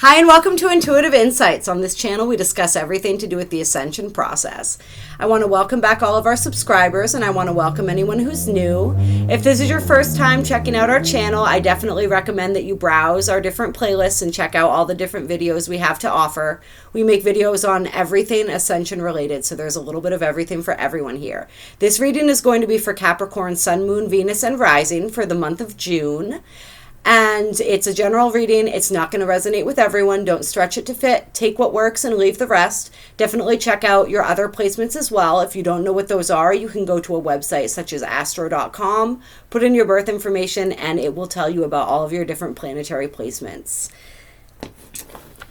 Hi, and welcome to Intuitive Insights. On this channel, we discuss everything to do with the Ascension process. I want to welcome back all of our subscribers, and I want to welcome anyone who's new. If this is your first time checking out our channel, I definitely recommend that you browse our different playlists and check out all the different videos we have to offer. We make videos on everything Ascension related, so there's a little bit of everything for everyone here. This reading is going to be for Capricorn, Sun, Moon, Venus, and Rising for the month of June. And it's a general reading. It's not going to resonate with everyone. Don't stretch it to fit. Take what works and leave the rest. Definitely check out your other placements as well. If you don't know what those are, you can go to a website such as astro.com, put in your birth information, and it will tell you about all of your different planetary placements.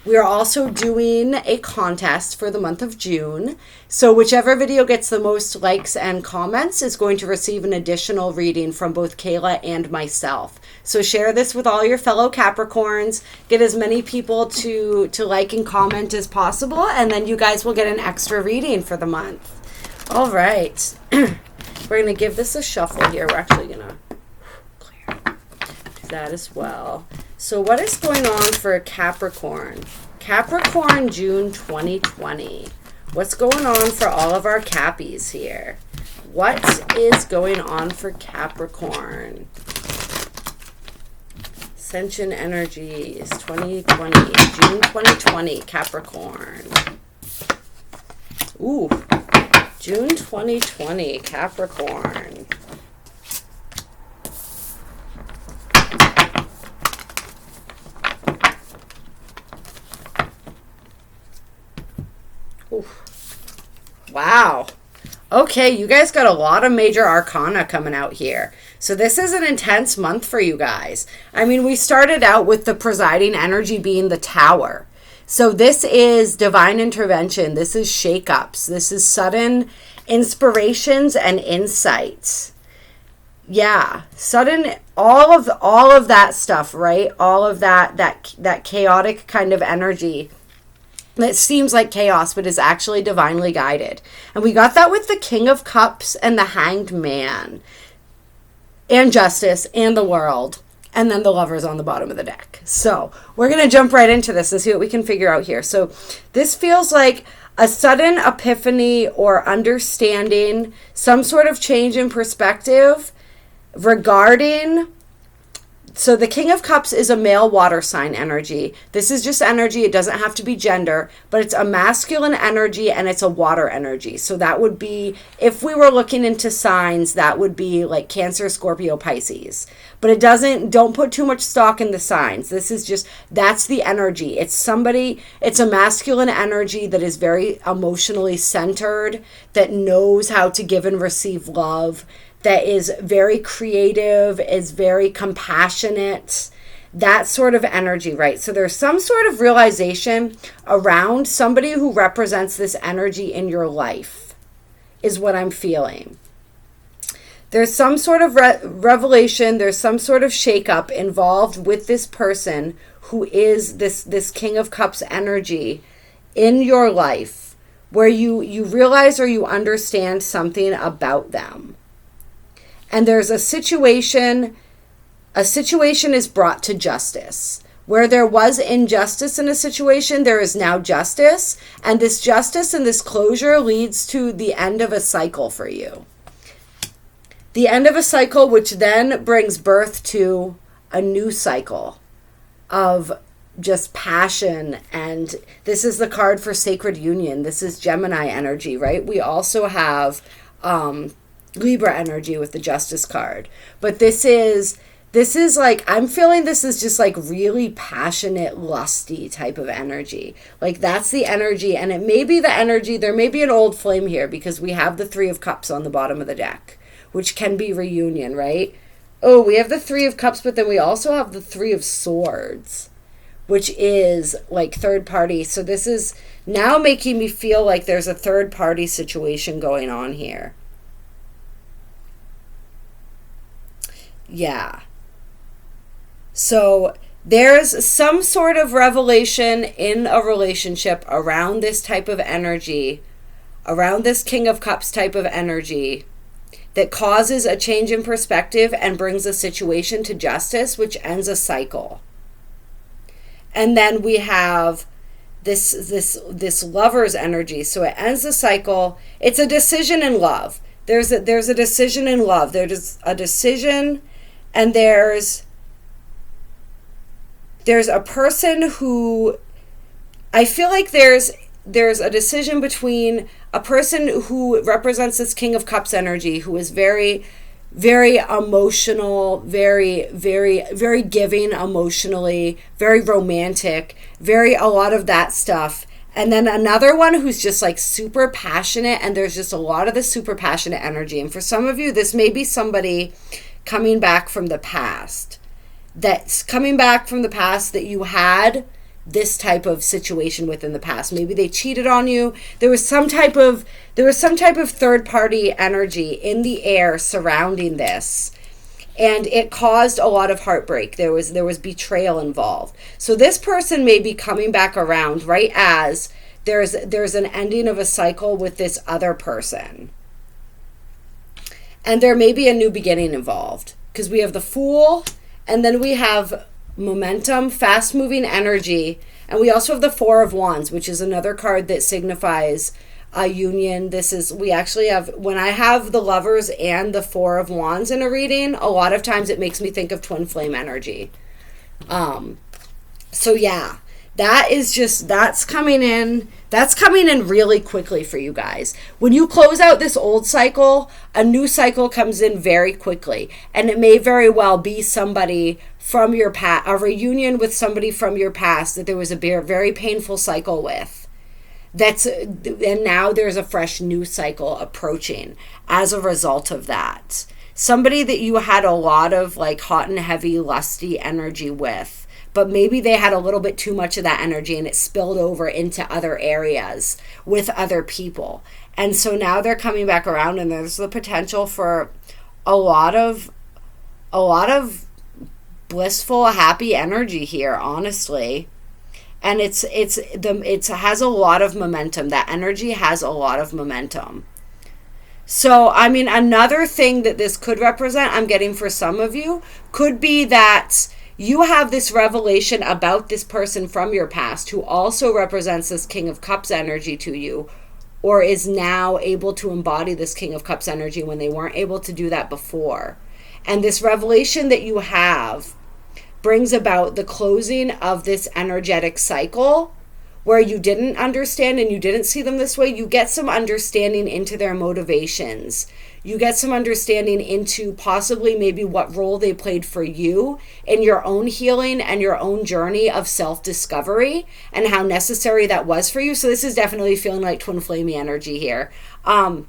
We are also doing a contest for the month of June. So whichever video gets the most likes and comments is going to receive an additional reading from both Kayla and myself. So share this with all your fellow Capricorns. Get as many people to like and comment as possible. And then you guys will get an extra reading for the month. All right. We're going to give this a shuffle here. We're actually going to clear that as well. So what is going on for Capricorn? Capricorn, June 2020. What's going on for all of our Cappies here? What is going on for Capricorn? Ascension energies, 2020, June 2020, Capricorn. Ooh, June 2020, Capricorn. Wow. Okay, you guys got a lot of major arcana coming out here. So this is an intense month for you guys. I mean, we started out with the presiding energy being the Tower. So this is divine intervention. This is shakeups. This is sudden inspirations and insights. Yeah, sudden, all of that stuff, right? All of that chaotic kind of energy. It seems like chaos, but is actually divinely guided. And we got that with the King of Cups and the Hanged Man. And Justice and the World. And then the Lovers on the bottom of the deck. So we're going to jump right into this and see what we can figure out here. So this feels like a sudden epiphany or understanding, some sort of change in perspective regarding... So the King of Cups is a male water sign energy. This is just energy. It doesn't have to be gender, but it's a masculine energy and it's a water energy. So that would be, if we were looking into signs, that would be like Cancer, Scorpio, Pisces. But it doesn't, don't put too much stock in the signs. This is just, that's the energy. It's somebody, it's a masculine energy that is very emotionally centered, that knows how to give and receive love, that is very creative, is very compassionate, that sort of energy, right? So there's some sort of realization around somebody who represents this energy in your life, is what I'm feeling. There's some sort of revelation, there's some sort of shakeup involved with this person who is this King of Cups energy in your life, where you realize or you understand something about them. And there's a situation is brought to justice. Where there was injustice in a situation, there is now justice. And this justice and this closure leads to the end of a cycle for you. The end of a cycle, which then brings birth to a new cycle of just passion. And this is the card for sacred union. This is Gemini energy, right? We also have... Libra energy with the Justice card. But this is like, I'm feeling this is just like really passionate, lusty type of energy. Like that's the energy, and it may be the energy, there may be an old flame here because we have the Three of Cups on the bottom of the deck, which can be reunion, right? Oh, we have the Three of Cups, but then we also have the Three of Swords, which is like third party. So this is now making me feel like there's a third party situation going on here. Yeah. So there's some sort of revelation in a relationship around this type of energy, around this King of Cups type of energy, that causes a change in perspective and brings a situation to justice, which ends a cycle. And then we have this lover's energy. So it ends the cycle. It's a decision in love. There's a decision in love. There's a decision, and there's a person who, I feel like there's a decision between a person who represents this King of Cups energy, who is very, very emotional, very, very, very giving emotionally, very romantic, a lot of that stuff. And then another one who's just like super passionate, and there's just a lot of the super passionate energy. And for some of you, this may be somebody coming back from the past. That's coming back from the past that you had this type of situation with in the past. Maybe they cheated on you. There was some type of third party energy in the air surrounding this, and it caused a lot of heartbreak. There was betrayal involved. So this person may be coming back around right as there's an ending of a cycle with this other person, and there may be a new beginning involved, because we have the Fool, and then we have momentum, fast moving energy, and we also have the Four of Wands, which is another card that signifies a union. We actually have, when I have the Lovers and the Four of Wands in a reading, a lot of times it makes me think of twin flame energy. So yeah, that's coming in really quickly for you guys. When you close out this old cycle, a new cycle comes in very quickly, and it may very well be somebody from your past, a reunion with somebody from your past that there was a very painful cycle with. And now there's a fresh new cycle approaching as a result of that. Somebody that you had a lot of like hot and heavy, lusty energy with, but maybe they had a little bit too much of that energy and it spilled over into other areas with other people. And so now they're coming back around, and there's the potential for a lot of blissful, happy energy here, honestly. And it has a lot of momentum. That energy has a lot of momentum. So, I mean, another thing that this could represent, I'm getting for some of you, could be that you have this revelation about this person from your past who also represents this King of Cups energy to you, or is now able to embody this King of Cups energy when they weren't able to do that before. And this revelation that you have brings about the closing of this energetic cycle where you didn't understand and you didn't see them this way. You get some understanding into their motivations. You get some understanding into possibly maybe what role they played for you in your own healing and your own journey of self-discovery, and how necessary that was for you. So this is definitely feeling like twin flamey energy here. And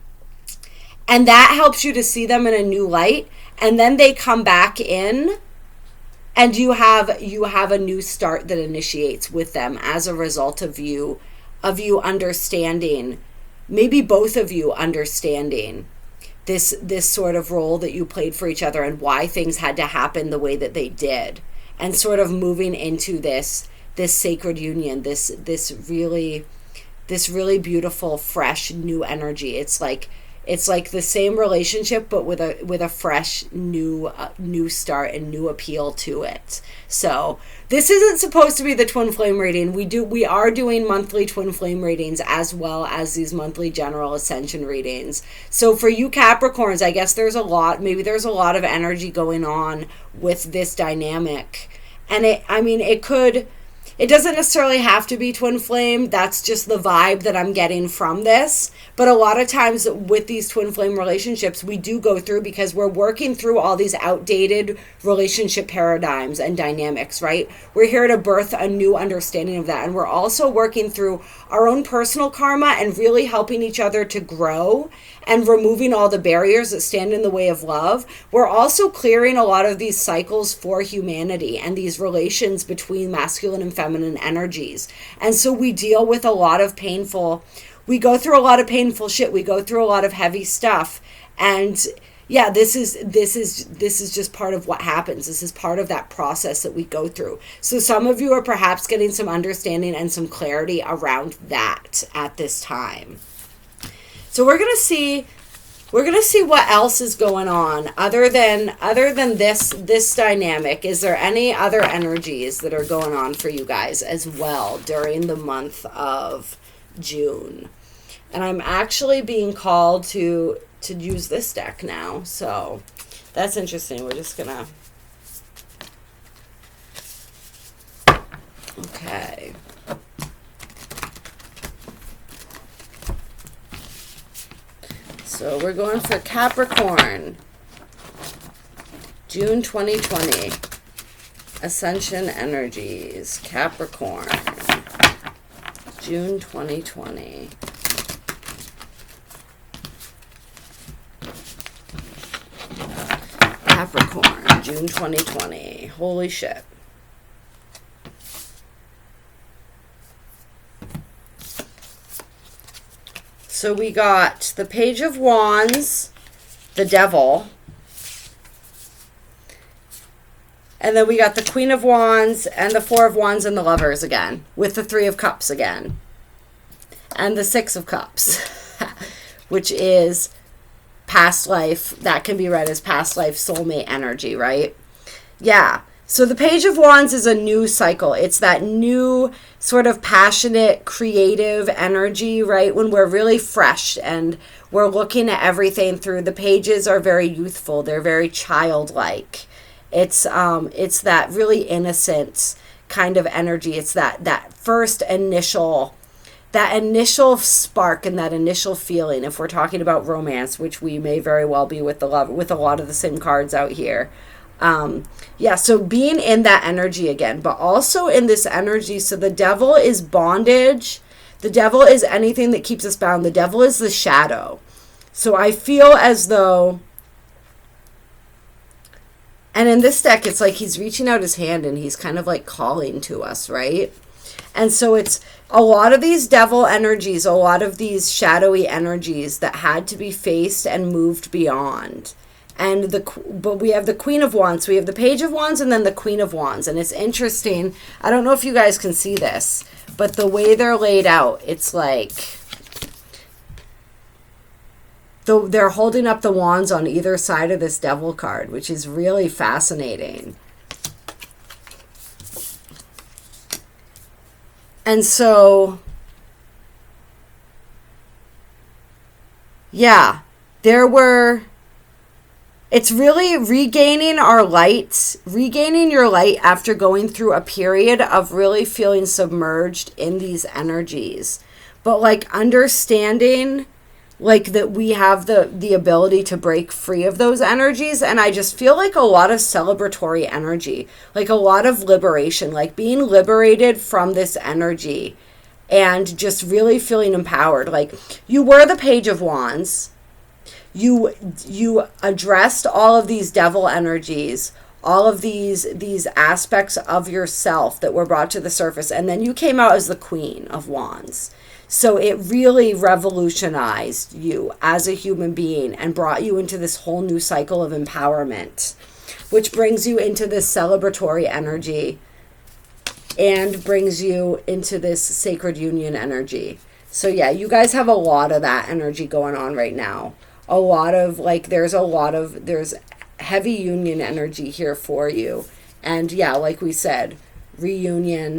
that helps you to see them in a new light. And then they come back in, and you have a new start that initiates with them as a result of you understanding, maybe both of you understanding this sort of role that you played for each other and why things had to happen the way that they did, and sort of moving into this sacred union, this really beautiful, fresh, new energy. It's like the same relationship, but with a fresh new start and new appeal to it. So this isn't supposed to be the twin flame reading. We are doing monthly twin flame readings as well as these monthly general ascension readings. So for you Capricorns, I guess there's a lot of energy going on with this dynamic. And it doesn't necessarily have to be twin flame. That's just the vibe that I'm getting from this. But a lot of times with these twin flame relationships, we do go through, because we're working through all these outdated relationship paradigms and dynamics, right? We're here to birth a new understanding of that. And we're also working through our own personal karma and really helping each other to grow and removing all the barriers that stand in the way of love. We're also clearing a lot of these cycles for humanity and these relations between masculine and feminine energies. And so we deal with we go through a lot of painful shit. We go through a lot of heavy stuff. And yeah, this is just part of what happens. This is part of that process that we go through. So some of you are perhaps getting some understanding and some clarity around that at this time. So we're going to see we're going to see what else is going on other than this dynamic. Is there any other energies that are going on for you guys as well during the month of June? And I'm actually being called to use this deck now, so that's interesting. We're just gonna, okay. So we're going for Capricorn, June 2020, Ascension energies, Capricorn, June 2020. Capricorn, June 2020. Holy shit. So we got the Page of Wands, the Devil, and then we got the Queen of Wands and the Four of Wands and the Lovers again, with the Three of Cups again, and the Six of Cups, which is past life. That can be read as past life soulmate energy, right? Yeah. So the Page of Wands is a new cycle. It's that new sort of passionate, creative energy, right? When we're really fresh and we're looking at everything through. The pages are very youthful. They're very childlike. It's that really innocent kind of energy. It's that first initial, that initial spark and that initial feeling. If we're talking about romance, which we may very well be with the love, with a lot of the same cards out here. Yeah, so being in that energy again, but also in this energy. So the Devil is bondage. The Devil is anything that keeps us bound. The Devil is the shadow. So I feel as though, and in this deck, it's like he's reaching out his hand and he's kind of like calling to us, right? And so it's a lot of these devil energies, a lot of these shadowy energies that had to be faced and moved beyond. And but we have the Queen of Wands, we have the Page of Wands, and then the Queen of Wands. And it's interesting. I don't know if you guys can see this, but the way they're laid out, it's like they're holding up the wands on either side of this Devil card, which is really fascinating. And so, yeah, it's really regaining our light, regaining your light after going through a period of really feeling submerged in these energies. But like understanding like that we have the ability to break free of those energies. And I just feel like a lot of celebratory energy, like a lot of liberation, like being liberated from this energy and just really feeling empowered. Like you were the Page of Wands. You addressed all of these devil energies, all of these aspects of yourself that were brought to the surface, and then you came out as the Queen of Wands. So it really revolutionized you as a human being and brought you into this whole new cycle of empowerment, which brings you into this celebratory energy and brings you into this sacred union energy. So yeah, you guys have a lot of that energy going on right now. A lot of like, there's heavy union energy here for you. And yeah, like we said, reunion,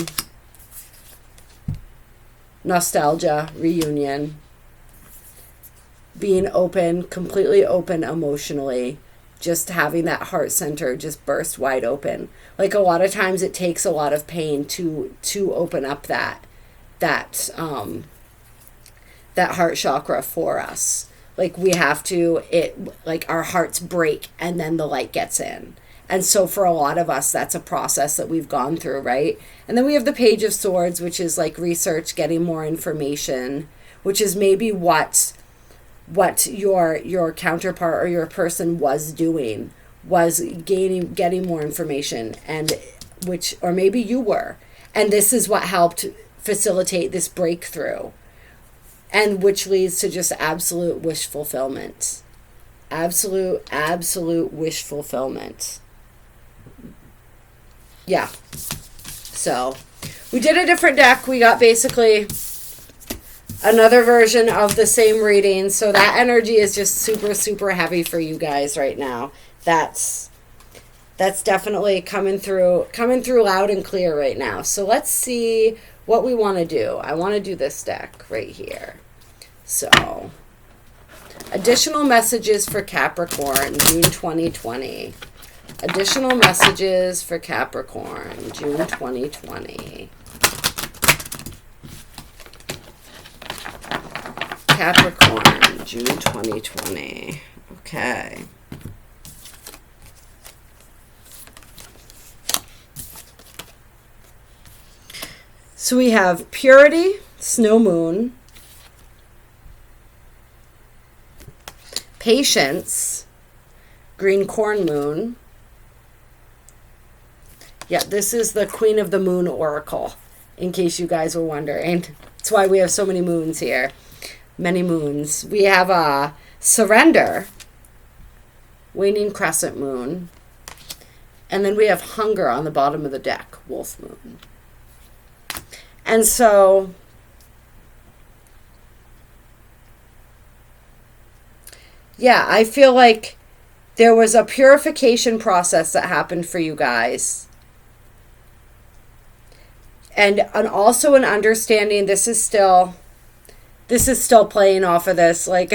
nostalgia, reunion, being open, completely open emotionally, just having that heart center just burst wide open. Like a lot of times it takes a lot of pain to open up that heart chakra for us. Like we have to, like our hearts break and then the light gets in. And so for a lot of us, that's a process that we've gone through, right? And then we have the Page of Swords, which is like research, getting more information, which is maybe what your counterpart or your person was doing, was getting more information, and or maybe you were. And this is what helped facilitate this breakthrough. And which leads to just absolute wish fulfillment. Absolute wish fulfillment. Yeah. So, we did a different deck. We got basically Another version of the same reading. So that energy is just super, super heavy for you guys right now. That's definitely coming through loud and clear right now. So let's see what we want to do. I want to do this deck right here. So, additional messages for Capricorn, June 2020. Additional messages for Capricorn, June 2020. Capricorn, June 2020. Okay. So we have purity, snow moon, patience, green corn moon. Yeah, this is the Queen of the Moon Oracle, in case you guys were wondering. That's why we have so many moons here. Many moons. We have surrender, waning crescent moon, and then we have hunger on the bottom of the deck, wolf moon. And so, yeah, I feel like there was a purification process that happened for you guys. And also an understanding, this is still playing off of this. Like,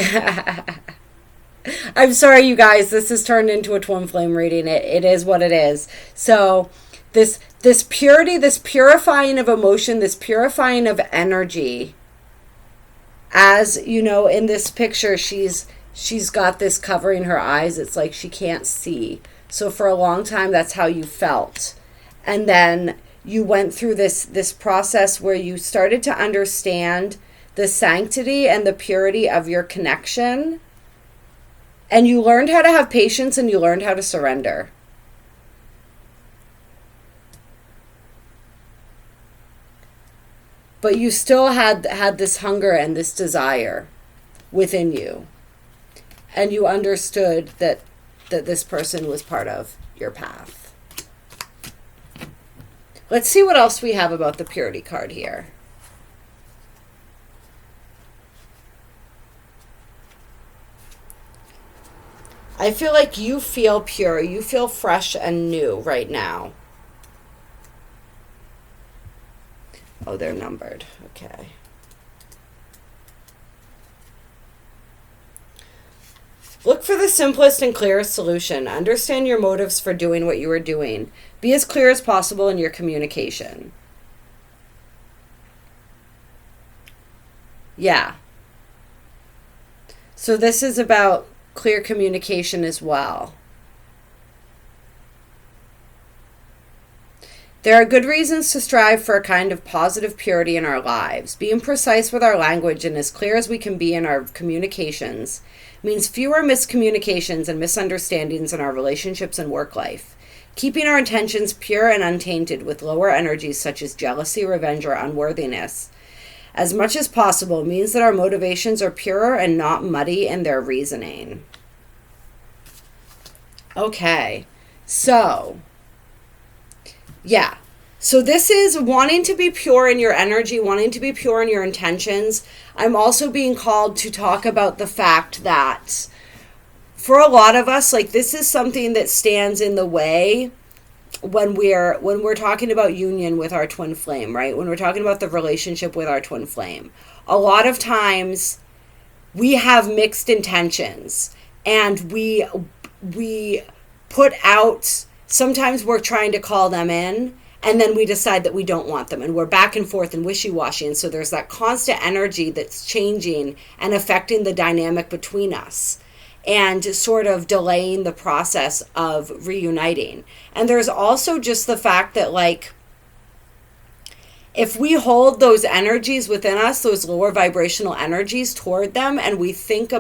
I'm sorry, you guys, this has turned into a twin flame reading. It is what it is. So this purity, this purifying of emotion, this purifying of energy, as you know, in this picture, she's got this covering her eyes. It's like she can't see. So for a long time, that's how you felt. And then you went through this process where you started to understand the sanctity and the purity of your connection. And you learned how to have patience, and you learned how to surrender. But you still had this hunger and this desire within you. And you understood that this person was part of your path. Let's see what else we have about the purity card here. I feel like you feel pure. You feel fresh and new right now. Oh, they're numbered. Okay. Look for the simplest and clearest solution. Understand your motives for doing what you are doing. Be as clear as possible in your communication. Yeah. So this is about clear communication as well. There are good reasons to strive for a kind of positive purity in our lives. Being precise with our language and as clear as we can be in our communications means fewer miscommunications and misunderstandings in our relationships and work life. Keeping our intentions pure and untainted with lower energies such as jealousy, revenge, or unworthiness as much as possible means that our motivations are purer and not muddy in their reasoning. Okay, so yeah. So this is wanting to be pure in your energy, wanting to be pure in your intentions. I'm also being called to talk about the fact that for a lot of us, like, this is something that stands in the way when we're talking about union with our twin flame, right? When we're talking about the relationship with our twin flame. A lot of times we have mixed intentions, and we put out, sometimes we're trying to call them in, and then we decide that we don't want them, and we're back and forth and wishy-washy. And so there's that constant energy that's changing and affecting the dynamic between us and sort of delaying the process of reuniting. And there's also just the fact that, like, if we hold those energies within us, those lower vibrational energies toward them, and we think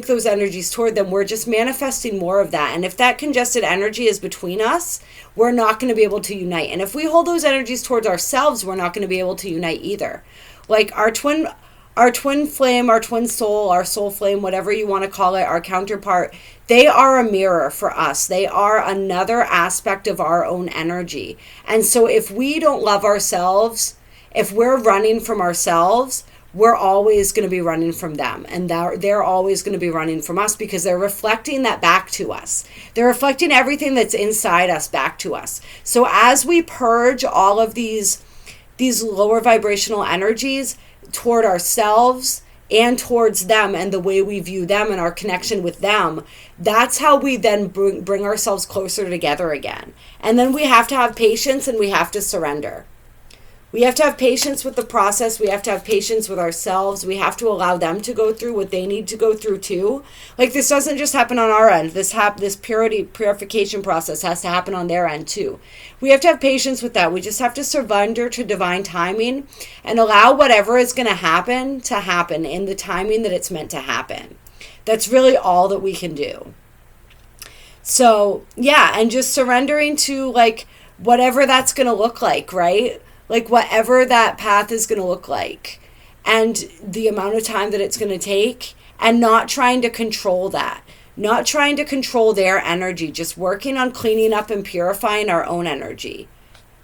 those energies toward them, we're just manifesting more of that. And if that congested energy is between us, we're not going to be able to unite. And if we hold those energies towards ourselves, we're not going to be able to unite either. Like our twin flame, our twin soul, our soul flame, whatever you want to call it, our counterpart, they are a mirror for us. They are another aspect of our own energy. And so if we don't love ourselves, If we're running from ourselves, we're always going to be running from them, and they're always going to be running from us, because they're reflecting that back to us. They're reflecting everything that's inside us back to us. So as we purge all of these lower vibrational energies toward ourselves and towards them, and the way we view them and our connection with them, that's how we then bring ourselves closer together again. And then we have to have patience, and we have to surrender. We have to have patience with the process. We have to have patience with ourselves. We have to allow them to go through what they need to go through too. Like, this doesn't just happen on our end. This purification process has to happen on their end too. We have to have patience with that. We just have to surrender to divine timing and allow whatever is going to happen in the timing that it's meant to happen. That's really all that we can do. So yeah, and just surrendering to like whatever that's going to look like, right? Like whatever that path is going to look like, and the amount of time that it's going to take, and not trying to control that, not trying to control their energy, just working on cleaning up and purifying our own energy.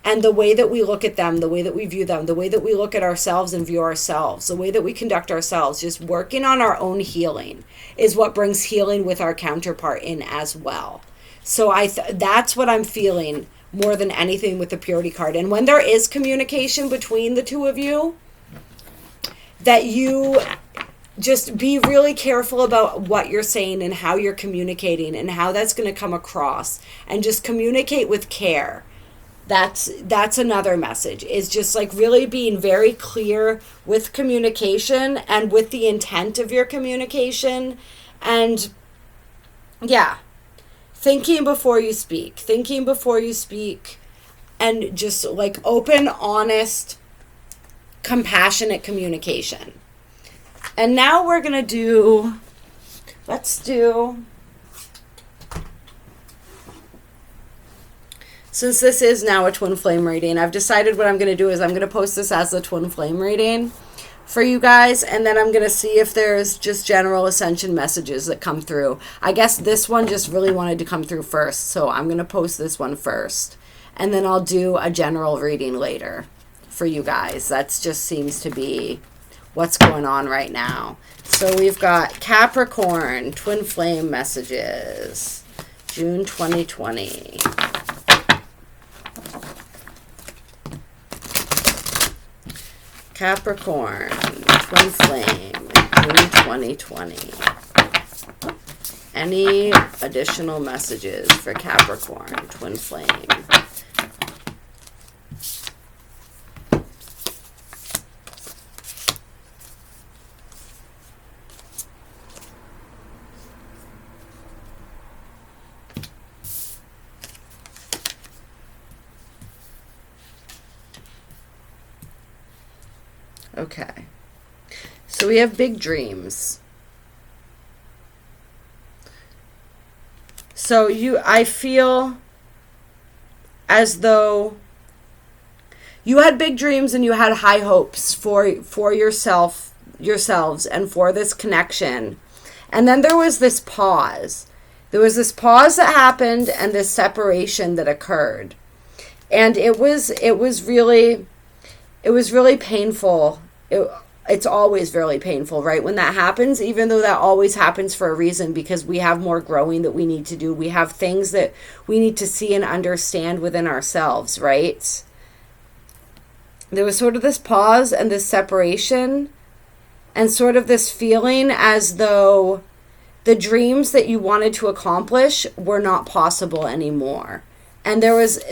And the way that we look at them, the way that we view them, the way that we look at ourselves and view ourselves, the way that we conduct ourselves, just working on our own healing is what brings healing with our counterpart in as well. So that's what I'm feeling more than anything with the purity card. And when there is communication between the two of you, that you just be really careful about what you're saying and how you're communicating and how that's going to come across, and just communicate with care. That's another message, is just like really being very clear with communication and with the intent of your communication. And yeah, thinking before you speak, and just like open, honest, compassionate communication. And now we're going to since this is now a twin flame reading, I've decided what I'm going to do is I'm going to post this as a twin flame reading for you guys, and then I'm going to see if there's just general ascension messages that come through. I guess this one just really wanted to come through first, so I'm going to post this one first, and then I'll do a general reading later for you guys. That just seems to be what's going on right now. So we've got Capricorn, twin flame messages, June 2020. Capricorn, twin flame, June 2020. Any additional messages for Capricorn, twin flame? Okay, so we have big dreams. So I feel as though you had big dreams and you had high hopes for yourselves and for this connection. And then there was this pause. There was this pause that happened, and this separation that occurred. And it was really painful. It's always really painful, right? When that happens, even though that always happens for a reason, because we have more growing that we need to do. We have things that we need to see and understand within ourselves, right? There was sort of this pause and this separation, and sort of this feeling as though the dreams that you wanted to accomplish were not possible anymore. And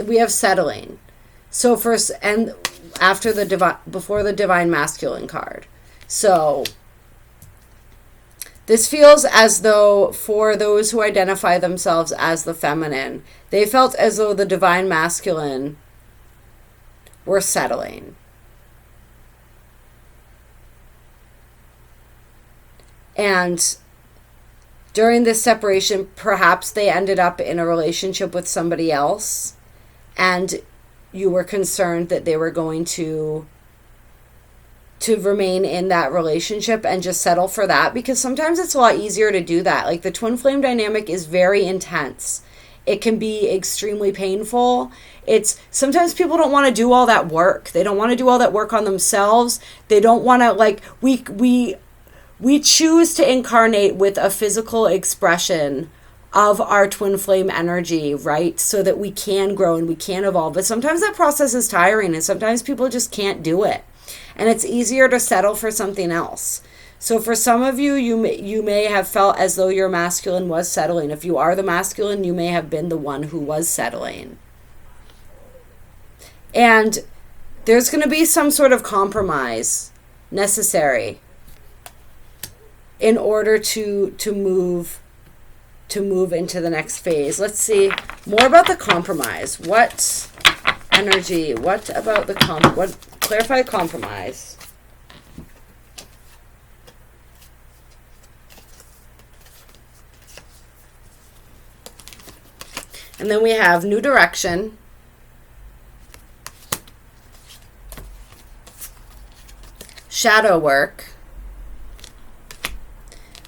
we have settling. So first, and after before the divine masculine card. So this feels as though for those who identify themselves as the feminine, they felt as though the divine masculine were settling. And during this separation, perhaps they ended up in a relationship with somebody else, and you were concerned that they were going to remain in that relationship and just settle for that, because sometimes it's a lot easier to do that. Like, the twin flame dynamic is very intense. It can be extremely painful. It's sometimes people don't want to do all that work. They don't want to do all that work on themselves. They don't want to, like, we choose to incarnate with a physical expression of our twin flame energy, right? So that we can grow and we can evolve. But sometimes that process is tiring, and sometimes people just can't do it. And it's easier to settle for something else. So for some of you, you may have felt as though your masculine was settling. If you are the masculine, you may have been the one who was settling. And there's going to be some sort of compromise necessary in order to move into the next phase. Let's see more about the compromise. What energy? What about the clarify compromise? And then we have new direction. Shadow work.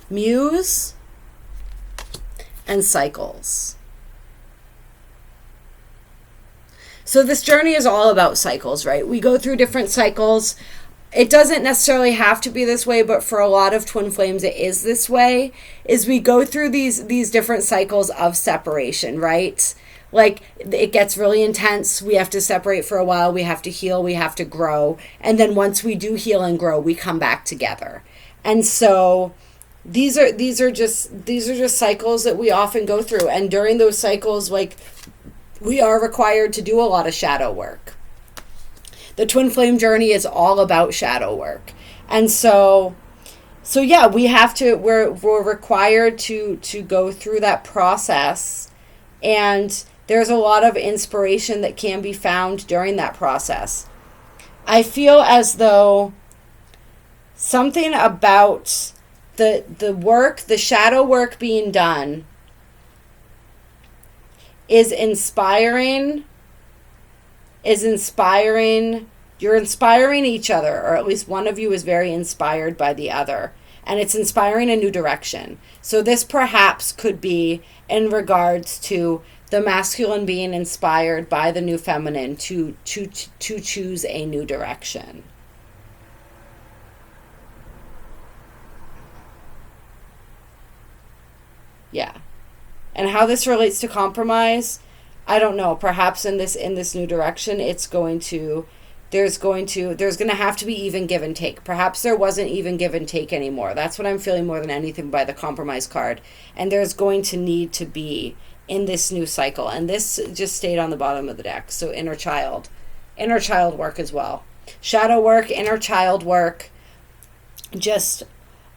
Muse. And cycles. So this journey is all about cycles, right? We go through different cycles. It doesn't necessarily have to be this way, but for a lot of twin flames, it is this way, is we go through these different cycles of separation, right? Like, it gets really intense. We have to separate for a while. We have to heal. We have to grow. And then once we do heal and grow, we come back together. And so these are just cycles that we often go through. And during those cycles, like, we are required to do a lot of shadow work. The twin flame journey is all about shadow work. And so yeah, we're required to go through that process. And there's a lot of inspiration that can be found during that process. I feel as though something about the work, the shadow work being done is inspiring. You're inspiring each other, or at least one of you is very inspired by the other, and it's inspiring a new direction. So this perhaps could be in regards to the masculine being inspired by the new feminine to choose a new direction. Yeah. And how this relates to compromise, I don't know. Perhaps in this new direction, there's going to have to be even give and take. Perhaps there wasn't even give and take anymore. That's what I'm feeling more than anything by the compromise card. And there's going to need to be in this new cycle. And this just stayed on the bottom of the deck. So inner child work as well. Shadow work, inner child work, just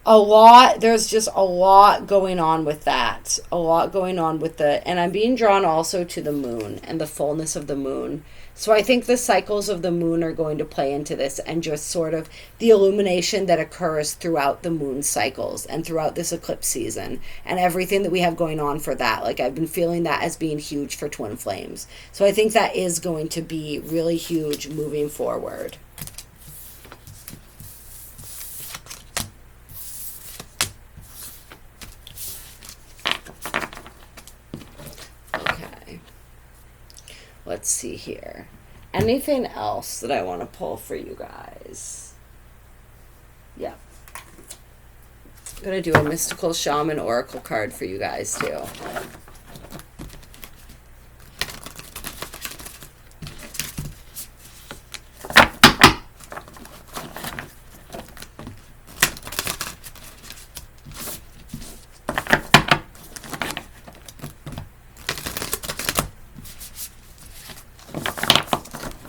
a lot. There's just a lot going on with that. A lot going on with and I'm being drawn also to the moon and the fullness of the moon. So I think the cycles of the moon are going to play into this, and just sort of the illumination that occurs throughout the moon cycles and throughout this eclipse season and everything that we have going on for that. Like, I've been feeling that as being huge for twin flames. So I think that is going to be really huge moving forward. Let's see here. Anything else that I want to pull for you guys? Yeah. I'm going to do a mystical shaman oracle card for you guys too.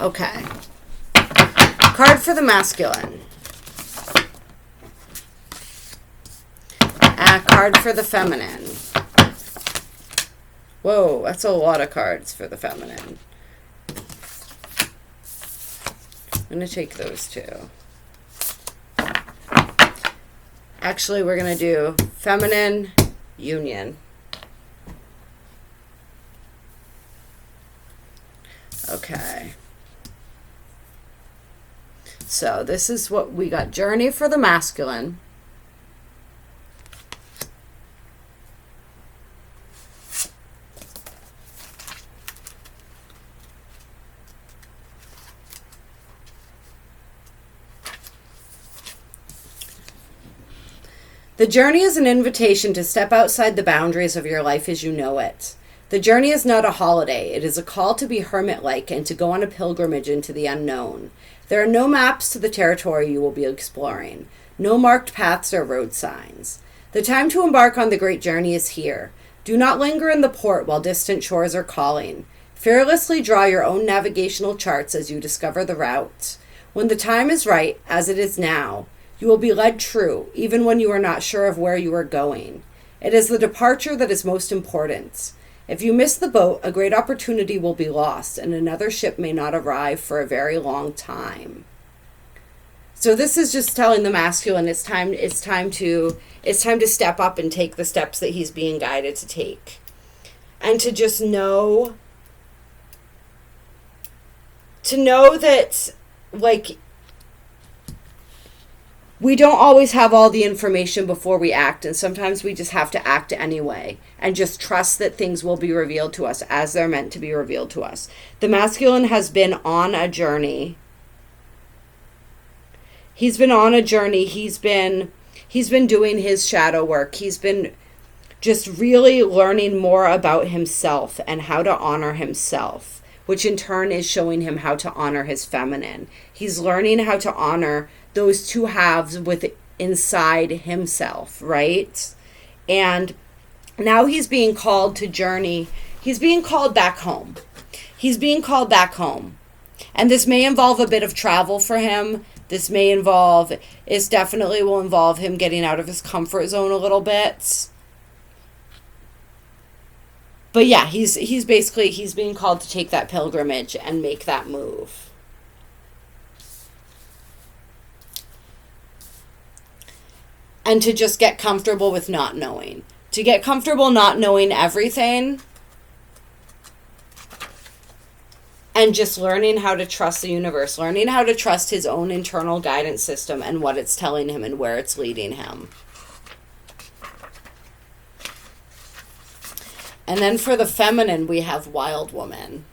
Okay. Card for the masculine. A card for the feminine. Whoa, that's a lot of cards for the feminine. I'm going to take those two. Actually, we're going to do feminine union. Okay. So this is what we got. Journey for the masculine. The journey is an invitation to step outside the boundaries of your life as you know it. The journey is not a holiday. It is a call to be hermit-like and to go on a pilgrimage into the unknown. There are no maps to the territory you will be exploring, no marked paths or road signs. The time to embark on the great journey is here. Do not linger in the port while distant shores are calling. Fearlessly draw your own navigational charts as you discover the route. When the time is right, as it is now, you will be led true, even when you are not sure of where you are going. It is the departure that is most important. If you miss the boat, a great opportunity will be lost, and another ship may not arrive for a very long time. So this is just telling the masculine it's time to step up and take the steps that he's being guided to take. And to just know that, like, we don't always have all the information before we act, and sometimes we just have to act anyway and just trust that things will be revealed to us as they're meant to be revealed to us. The masculine has been on a journey. He's been on a journey. He's been doing his shadow work. He's been just really learning more about himself and how to honor himself, which in turn is showing him how to honor his feminine. He's learning how to honor those two halves inside himself, right? And now he's being called to journey. He's being called back home. He's being called back home. And this may involve a bit of travel for him. This definitely will involve him getting out of his comfort zone a little bit. But yeah, he's being called to take that pilgrimage and make that move. And to just get comfortable with not knowing. To get comfortable not knowing everything. And just learning how to trust the universe. Learning how to trust his own internal guidance system and what it's telling him and where it's leading him. And then for the feminine, we have Wild Woman.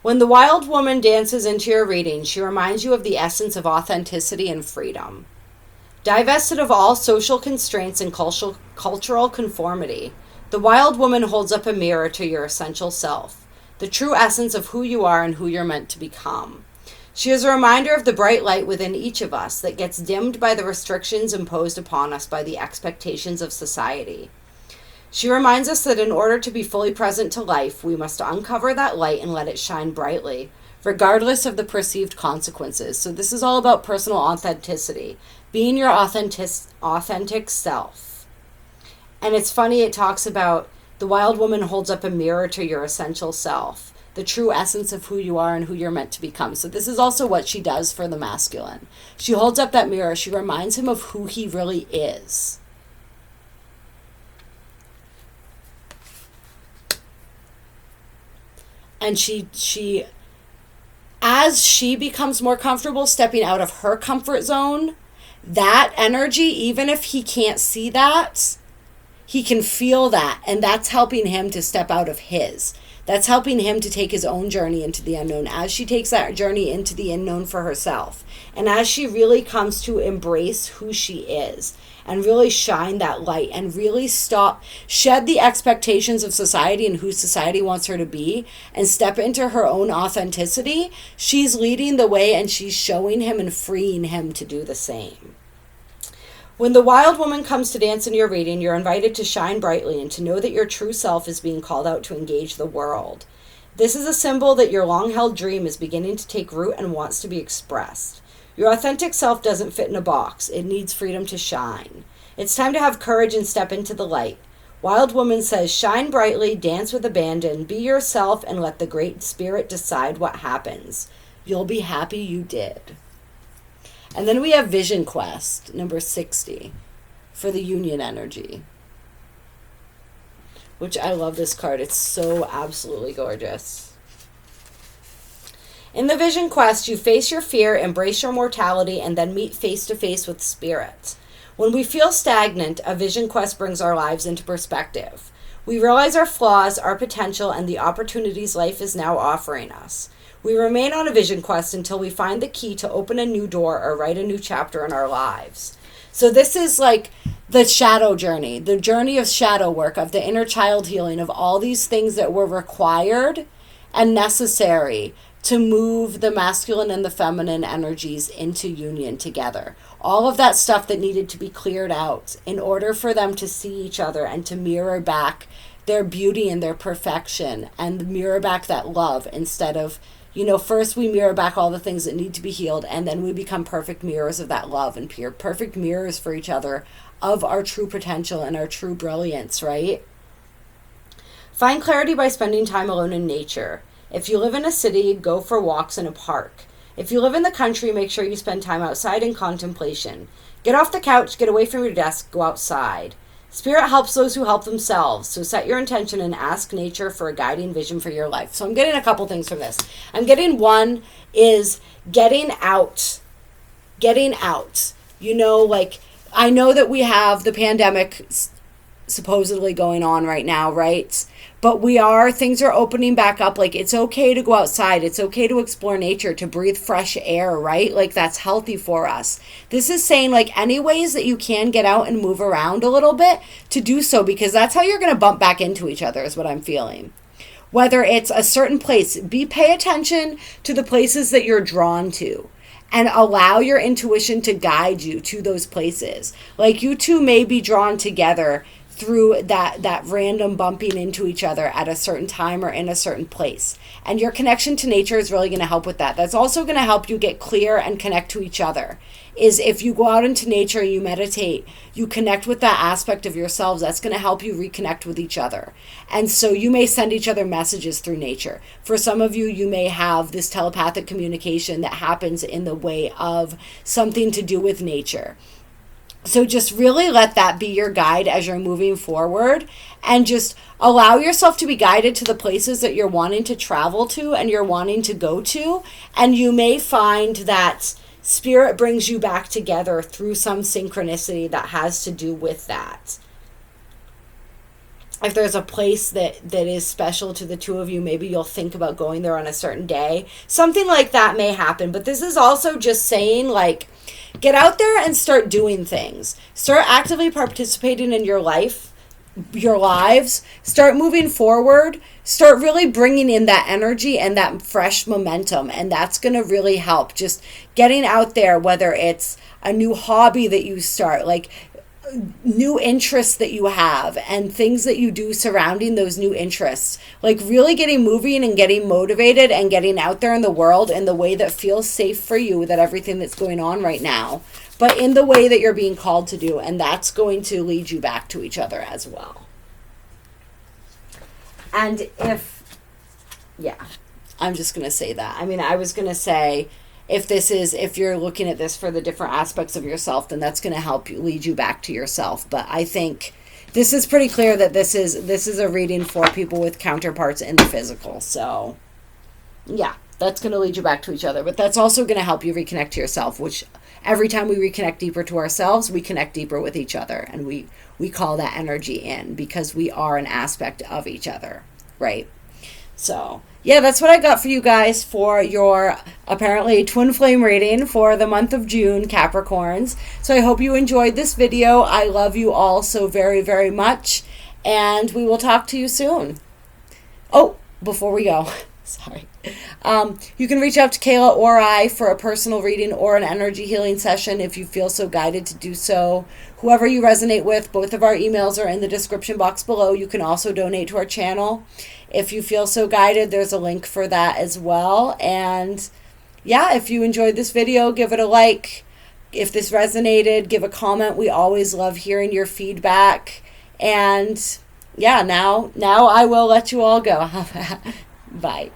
When the Wild Woman dances into your reading, she reminds you of the essence of authenticity and freedom. Divested of all social constraints and cultural conformity, the Wild Woman holds up a mirror to your essential self, the true essence of who you are and who you're meant to become. She is a reminder of the bright light within each of us that gets dimmed by the restrictions imposed upon us by the expectations of society. She reminds us that in order to be fully present to life, we must uncover that light and let it shine brightly, regardless of the perceived consequences. So this is all about personal authenticity, being your authentic self. And it's funny, it talks about the Wild Woman holds up a mirror to your essential self, the true essence of who you are and who you're meant to become. So this is also what she does for the masculine. She holds up that mirror. She reminds him of who he really is. And as she becomes more comfortable stepping out of her comfort zone, that energy, even if he can't see that, he can feel that. And that's helping him to step out of his. That's helping him to take his own journey into the unknown as she takes that journey into the unknown for herself. And as she really comes to embrace who she is and really shine that light and really shed the expectations of society and who society wants her to be and step into her own authenticity, she's leading the way and she's showing him and freeing him to do the same. When the Wild Woman comes to dance in your reading, you're invited to shine brightly and to know that your true self is being called out to engage the world. This is a symbol that your long-held dream is beginning to take root and wants to be expressed. Your authentic self doesn't fit in a box. It needs freedom to shine. It's time to have courage and step into the light. Wild Woman says, shine brightly, dance with abandon, be yourself, and let the Great Spirit decide what happens. You'll be happy you did. And then we have Vision Quest, number 60, for the Union energy. Which I love this card. It's so absolutely gorgeous. In the Vision Quest, you face your fear, embrace your mortality, and then meet face to face with spirit. When we feel stagnant, a Vision Quest brings our lives into perspective. We realize our flaws, our potential, and the opportunities life is now offering us. We remain on a Vision Quest until we find the key to open a new door or write a new chapter in our lives. So this is like the shadow journey, the journey of shadow work, of the inner child healing, of all these things that were required and necessary to move the masculine and the feminine energies into union together. All of that stuff that needed to be cleared out in order for them to see each other and to mirror back their beauty and their perfection and mirror back that love, instead of, you know, first we mirror back all the things that need to be healed, and then we become perfect mirrors of that love and perfect mirrors for each other of our true potential and our true brilliance, right? Find clarity by spending time alone in nature. If you live in a city, go for walks in a park. If you live in the country, make sure you spend time outside in contemplation. Get off the couch, get away from your desk, go outside. Spirit helps those who help themselves. So set your intention and ask nature for a guiding vision for your life. So I'm getting a couple things from this. I'm getting, one is getting out. Getting out. You know, like, I know that we have the pandemic supposedly going on right now, right? But things are opening back up. Like, it's okay to go outside. It's okay to explore nature, to breathe fresh air, right? Like, that's healthy for us. This is saying, like, any ways that you can get out and move around a little bit, to do so, because that's how you're going to bump back into each other, is what I'm feeling. Whether it's a certain place, pay attention to the places that you're drawn to, and allow your intuition to guide you to those places. Like, you two may be drawn together through that random bumping into each other at a certain time or in a certain place. And your connection to nature is really going to help with that. That's also going to help you get clear and connect to each other. Is if you go out into nature, you meditate, you connect with that aspect of yourselves, that's going to help you reconnect with each other. And so you may send each other messages through nature. For some of you, you may have this telepathic communication that happens in the way of something to do with nature. So just really let that be your guide as you're moving forward, and just allow yourself to be guided to the places that you're wanting to travel to and you're wanting to go to. And you may find that Spirit brings you back together through some synchronicity that has to do with that. If there's a place that is special to the two of you, maybe you'll think about going there on a certain day. Something like that may happen. But this is also just saying, like, get out there and start doing things. Start actively participating in your life, your lives. Start moving forward. Start really bringing in that energy and that fresh momentum. And that's going to really help. Just getting out there, whether it's a new hobby that you start, like new interests that you have and things that you do surrounding those new interests, like really getting moving and getting motivated and getting out there in the world in the way that feels safe for you, that everything that's going on right now, but in the way that you're being called to do. And that's going to lead you back to each other as well. And I'm just going to say that. I mean, I was going to say, if you're looking at this for the different aspects of yourself, then that's going to help you lead you back to yourself. But I think this is pretty clear that this is a reading for people with counterparts in the physical. So yeah, that's going to lead you back to each other. But that's also going to help you reconnect to yourself, which every time we reconnect deeper to ourselves, we connect deeper with each other. And we call that energy in, because we are an aspect of each other, right? So yeah, that's what I got for you guys for your apparently twin flame reading for the month of June, Capricorns. So I hope you enjoyed this video. I love you all so very, very much. And we will talk to you soon. Oh, before we go, sorry. You can reach out to Kayla or I for a personal reading or an energy healing session if you feel so guided to do so. Whoever you resonate with, both of our emails are in the description box below. You can also donate to our channel. If you feel so guided, there's a link for that as well. And yeah, if you enjoyed this video, give it a like. If this resonated, give a comment. We always love hearing your feedback. And yeah, now I will let you all go. Bye.